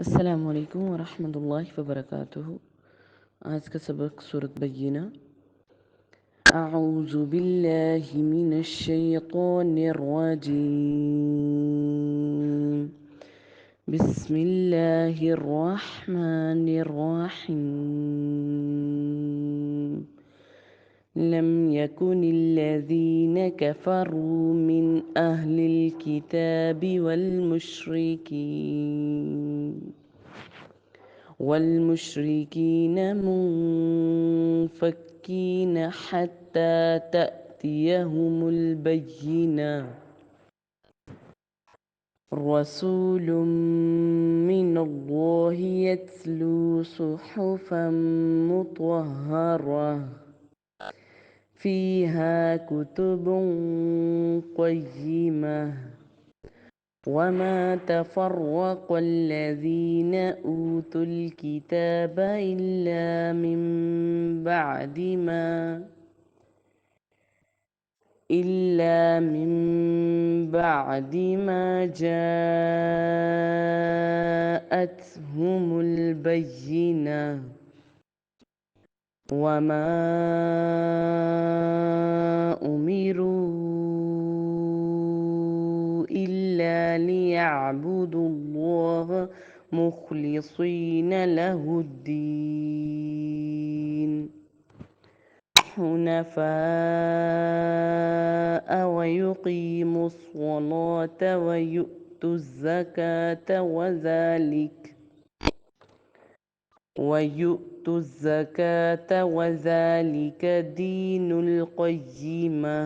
अस्सलाम वालेकुम वरहमतुल्लाहि वबरकातुहू। आज का सबक सूरत बय्यिना। अऊज़ु बिल्लाहि मिनश शैतानिर रजीम। बिस्मिल्लाहिर रहमानिर रहीम। लम यकुनिल्लज़ीन कफ़रू मिन अहलिल किताबि والمشركين منفكين حتى تأتيهم البينة. رسول من الله يتلو صحفا مطهرة فيها كتب قيمة وما تفرق الذين أوتوا الكتاب إلا من بعد ما جاءتهم البينة. وما أمروا إلا ليعبدوا الله مخلصين له الدين حنفاء ويقيموا الصلاة ويؤتوا الزكاة وذلك دين القيمة.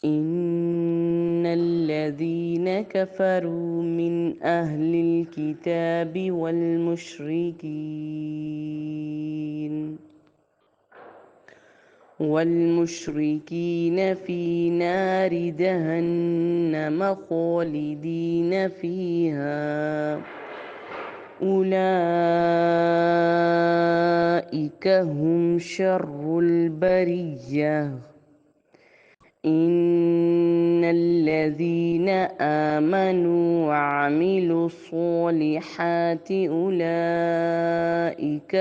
إن الذين كفروا من أهل الكتاب والمشركين في نار جهنم خالدين فيها أولئك هم شر البرية. إن الذين آمنوا وعملوا الصالحات أولئك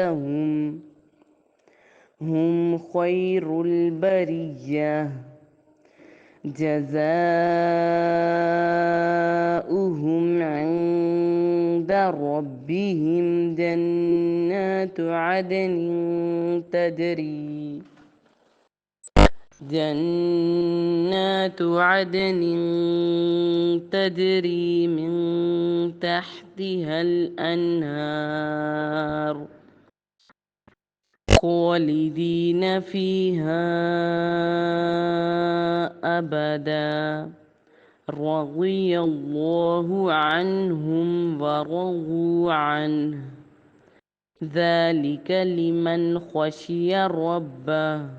هم خير البرية. جزاؤهم عند ربهم جنات عدن تجري من تحتها الأنهار خالدين فيها أبدا. رضي الله عنهم ورضوا عنه ذلك لمن خشي ربه.